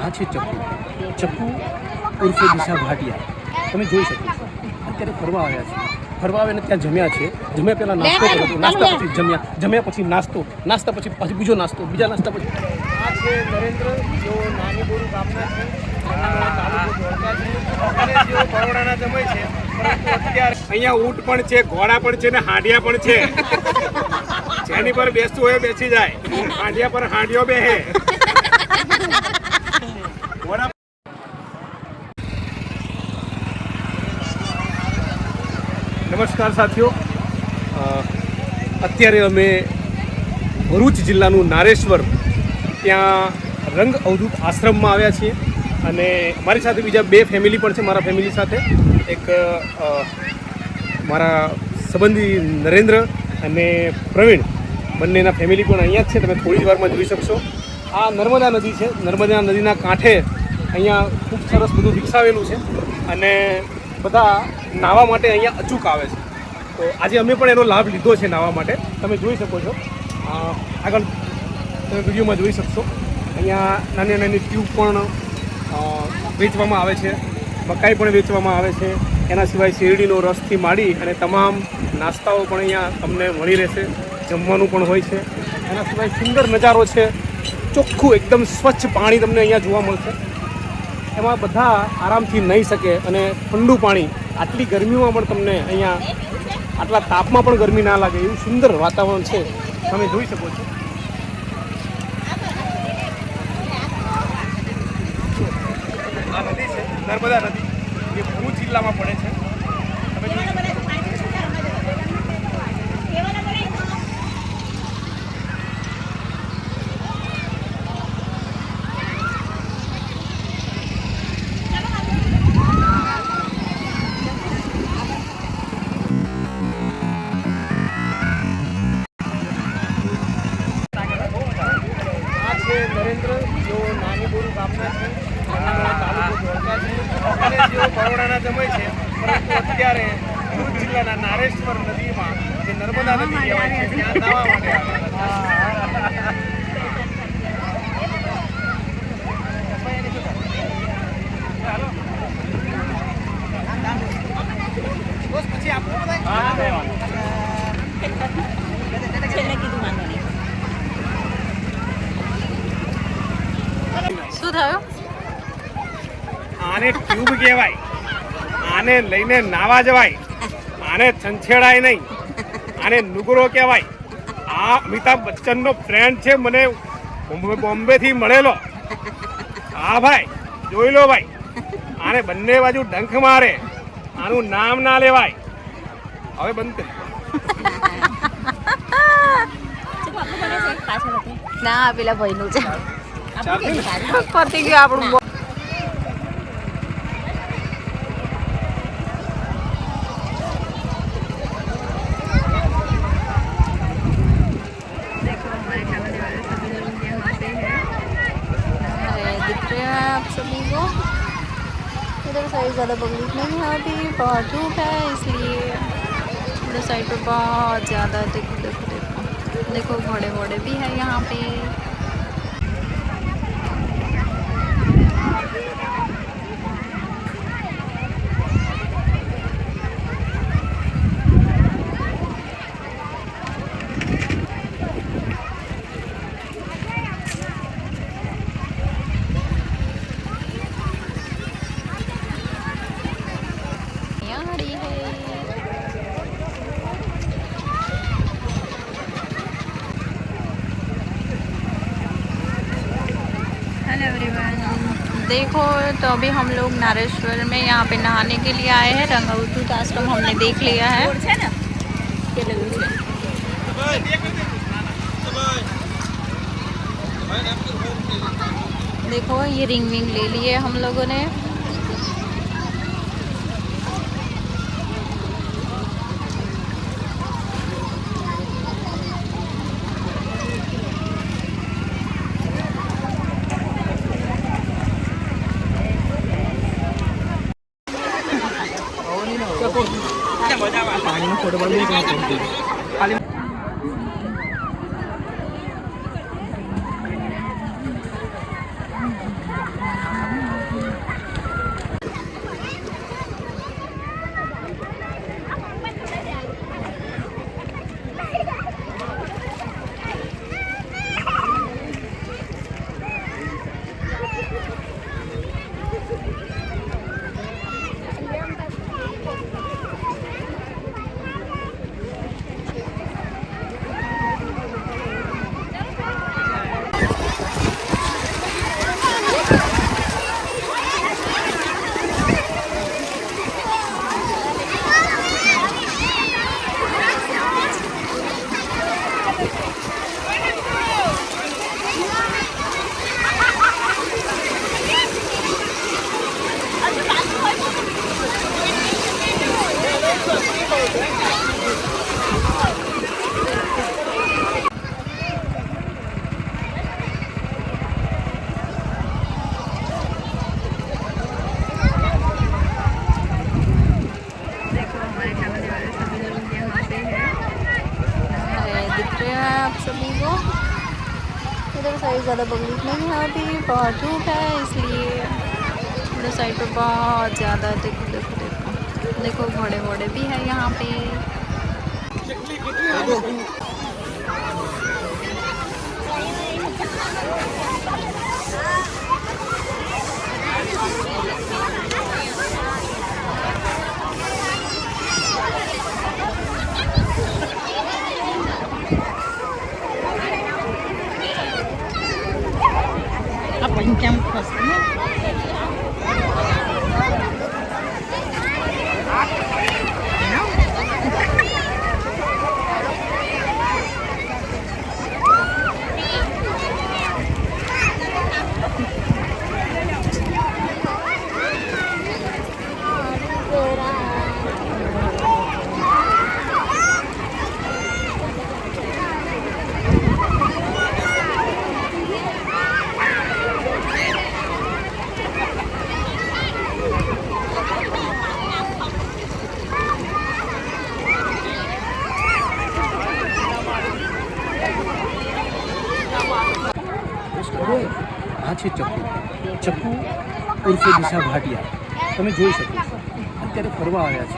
આ છે ચક્કુ ઉર્ફે દિશા ભાટિયા. તમે જોઈ શકો છો અત્યારે ફરવા આવ્યા છે. ફરવા આવીને ત્યાં જમ્યા છે. જમ્યા પહેલાં નાસ્તો કર્યો, નાસ્તા પછી જમ્યા પછી નાસ્તો, નાસ્તા પછી બીજો નાસ્તો, બીજા નાસ્તા પછી. આ છે નરેન્દ્ર, જેઓ નાની બોરું ગામના છે, તાલુકો ધોળકા છે અને જેઓ બરોડાના જમાય છે. પરંતુ અત્યારે અહીંયા ઊંટ પણ છે, ઘોડા પણ છે ને હાંડિયા પણ છે. જેની પર બેસતું હોય બેસી જાય, હાંડિયા પર હાંડિયો બેહે. નમસ્કાર સાથીઓ, અત્યારે અમે ભરૂચ જિલ્લાનું નારેશ્વર ત્યાં રંગ અવધૂત આશ્રમમાં આવ્યા છીએ અને મારી સાથે બીજા બે ફેમિલી પણ છે. મારા ફેમિલી સાથે એક મારા સંબંધી નરેન્દ્ર અને પ્રવીણ, બંનેના ફેમિલી પણ અહીંયા જ છે. તમે થોડી જ વારમાં જોઈ શકશો. આ નર્મદા નદી છે. નર્મદા નદીના કાંઠે અહીંયા ખૂબ સરસ બધું વિકસાવેલું છે અને બધા નાહવા માટે અહીંયા અચૂક આવે છે. તો આજે અમે પણ એનો લાભ લીધો છે નાહવા માટે. તમે જોઈ શકો છો, આગળ તમે વિડીયોમાં જોઈ શકશો. અહીંયા નાની નાની ટ્યુબ પણ વેચવામાં આવે છે, મકાઈ પણ વેચવામાં આવે છે. એના સિવાય શેરડીનો રસથી માંડી અને તમામ નાસ્તાઓ પણ અહીંયા તમને મળી રહેશે. જમવાનું પણ હોય છે. એના સિવાય સુંદર નજારો છે. ચોખ્ખું એકદમ સ્વચ્છ પાણી તમને અહીંયા જોવા મળશે. એમાં બધા આરામથી નહીં શકે અને ઠંડુ પાણી આટલી ગરમીમાં પણ તમને અહીંયા આટલા તાપમાં પણ ગરમી ના લાગે એવું સુંદર વાતાવરણ છે. તમે જોઈ શકો છો. આ નદી છે નર્મદા નદી, જે ભરૂચ જિલ્લામાં પડે છે. તમે જોઈ શકો. નરેન્દ્ર, જેઓ નાની બોરું ગામના છે, તાલુકો ધોળકા છે અને જેઓ બરોડાના જમાય છે. પરંતુ અત્યારે ભરૂચ જિલ્લાના નારેશ્વર નદીમાં, જે નર્મદા નદી કહેવાય છે, ત્યાં નાહવા માટે શું થયું? આને ટ્યુબ કહેવાય. આને લઈને નાવા જવાય. આને છંછેડાય નહીં. આને નુગરો કહેવાય. આ અમિતાભ બચ્ચનનો ફ્રેન્ડ છે, મને બોમ્બેથી મળેલો. હા ભાઈ, જોઈ લો ભાઈ. આને બંને બાજુ ડંખ મારે. આનું નામ ના લેવાય. હવે બંધ કરી. ના, પેલા ભાઈનું છે. પતી ગયું આપણું. आप सभी को इधर साइड ज़्यादा पब्लिक नहीं आती, बहुत धूप है, इसलिए इधर साइड पर बहुत ज़्यादा देखो घोड़े वोड़े भी है यहाँ पे. देखो तो अभी हम लोग नारेश्वर में यहाँ पे नहाने के लिए आए हैं। रंगावतूत आश्रम हमने देख लिया है। देखो ये रिंग विंग ले लिए हम लोगों ने। आप सभी को इधर साइड ज़्यादा पब्लिक नहीं है, अभी बहुत धूप है इसलिए इधर साइड पर बहुत ज़्यादा। देखो देखो देखो देखो घोड़े वोड़े भी है यहाँ पे। campus, né? આ છે ચપ્પુ. ચપ્પુ ઉર્ફે દિશા ભાટિયા. તમે જોઈ શકો છો અત્યારે ફરવા આવ્યા છે.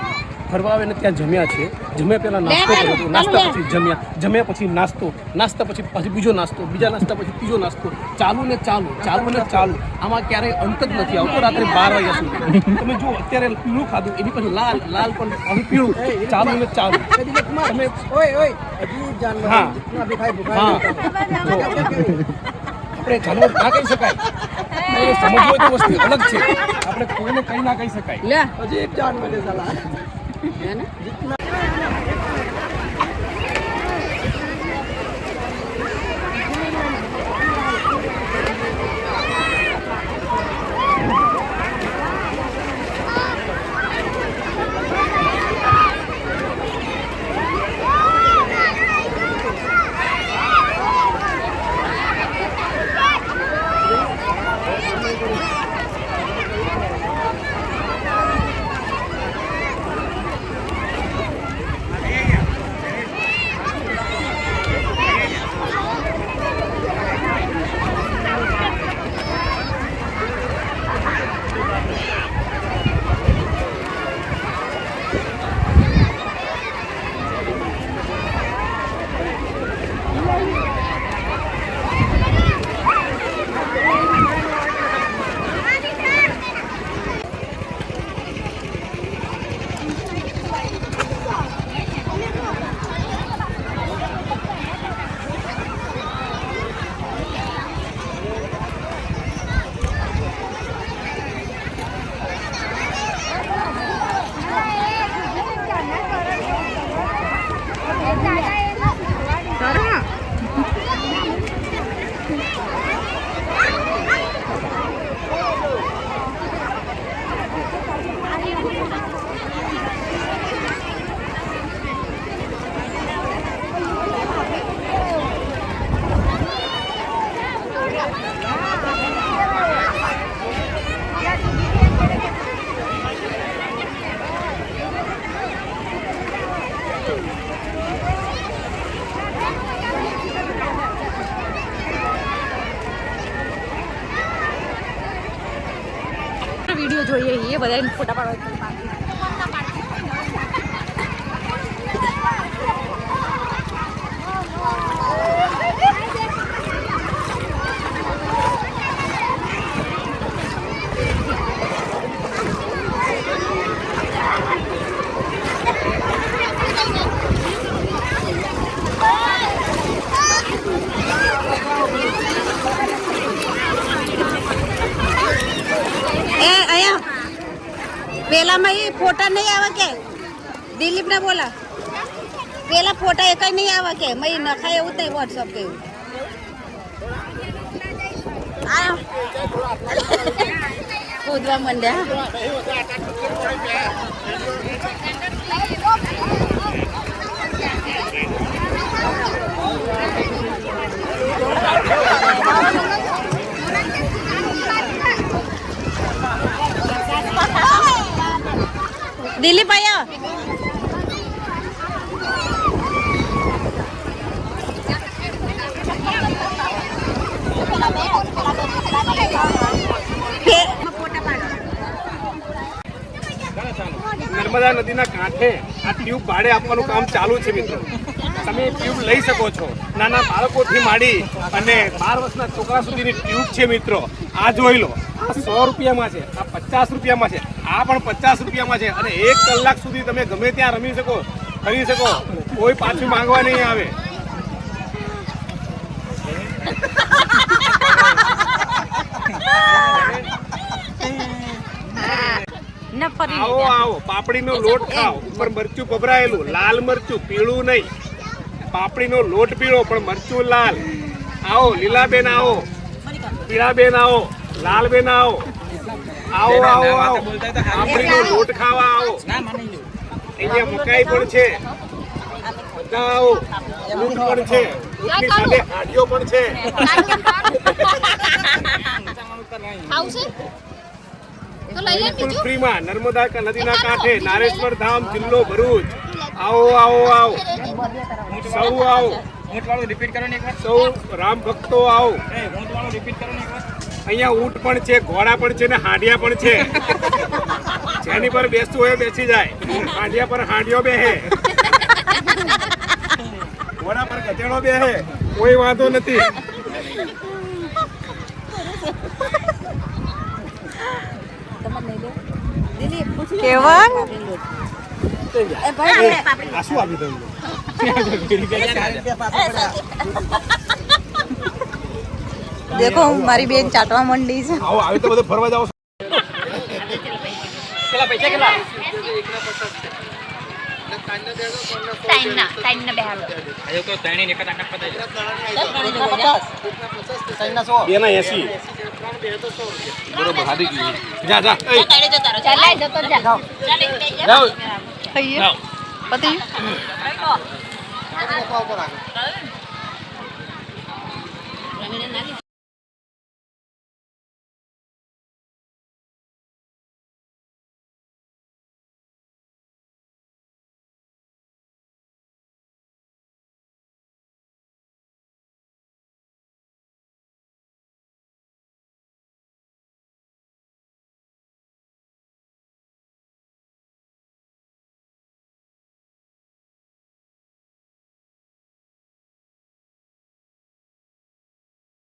ફરવા આવે ને ત્યાં જમ્યા છે. જમ્યા પહેલાં નાસ્તો કર્યો હતો, નાસ્તા પછી જમ્યા, જમ્યા પછી નાસ્તો, નાસ્તા પછી પાછી બીજો નાસ્તો, બીજા નાસ્તા પછી ત્રીજો નાસ્તો, ચાલુ ને ચાલુ, ચાલુ ને ચાલુ. આમાં ક્યારેય અંત જ નથી આવતો. રાત્રે 12 વાગ્યા સુધી તમે જુઓ અત્યારે પીળું ખાધું, એની પછી લાલ, લાલ પણ હવે પીળું, ચાલુ ને ચાલુ. તમે હા હા આપણે જાનવર ના કહી શકાય, સમજવું હોય તો વસ્તુ અલગ છે. આપણે કોઈને કઈ ના કહી શકાય. હજી એક જાનવર છે સાલા. વિડીયો જોઈએ એ બધા ફોટા પાડવા એ અહીંયા પેલામાં એ ફોટા નહીં આવે કે દિલીપ ને બોલા પેલા ફોટા એક નહીં આવે કે મય નખાય એવું જ નહીં વોટ્સઅપ કે કૂદવા માંડ્યા દિલીપ આયા નર્મદા નદીના કાંઠે આ ટ્યુબ ભાડે આપવાનું કામ ચાલુ છે મિત્રો. તમે ટ્યુબ લઈ શકો છો. નાના બાળકોથી માંડી અને 12 વર્ષના છોકરા સુધીની ટ્યુબ છે મિત્રો. આ જોઈ લો, આ 100 રૂપિયામાં છે, આ 50 રૂપિયામાં છે, આ પણ 50 રૂપિયામાં છે અને 1 કલાક સુધી તમે ગમે ત્યાં રમી શકો, ફરી શકો, કોઈ પાછું માંગવા નહીં આવે. આવો આવો, પાપડીનો લોટ ખાઓ, ઉપર મરચું ભભરાયેલું, લાલ મરચું, પીળું નહીં. પાપડીનો લોટ પીળો પણ મરચું લાલ. આવો લીલાબેન, આવો પીળાબેન, આવો લાલબેન, આવો આવો આવો આવો, પાપડીનો લોટ ખાવા આવો. અહીંયા મકાઈ પણ છે, બધા આવો. ઊંટ પણ છે, ઊંટની સાથે હાડીઓ પણ છે. બિલકુલ ફ્રીમાં નર્મદા નદીના કાંઠે, નારેશ્વર ધામ, જિલ્લો ભરૂચ. આવો આવો આવો, સૌ આવો, સૌ રામ ભક્તો આવો. અહીંયા ઊંટ પણ છે, ઘોડા પણ છે ને હાંડિયા પણ છે. જેની પર બેસતું હોય બેસી જાય. હાંડિયા પર હાંડિયો બેહે, ઘોડા પર ગધેડો બેહે, કોઈ વાંધો નથી. કેવા આ શું આપી દઉં? દેખો મારી બેન ચાટવા માંડી છે. આવો, આવી તો બધે ફરવા જાવ. એના 80 બરોબર, હાથી ગયું. જા જા, ખાઈએ પતિ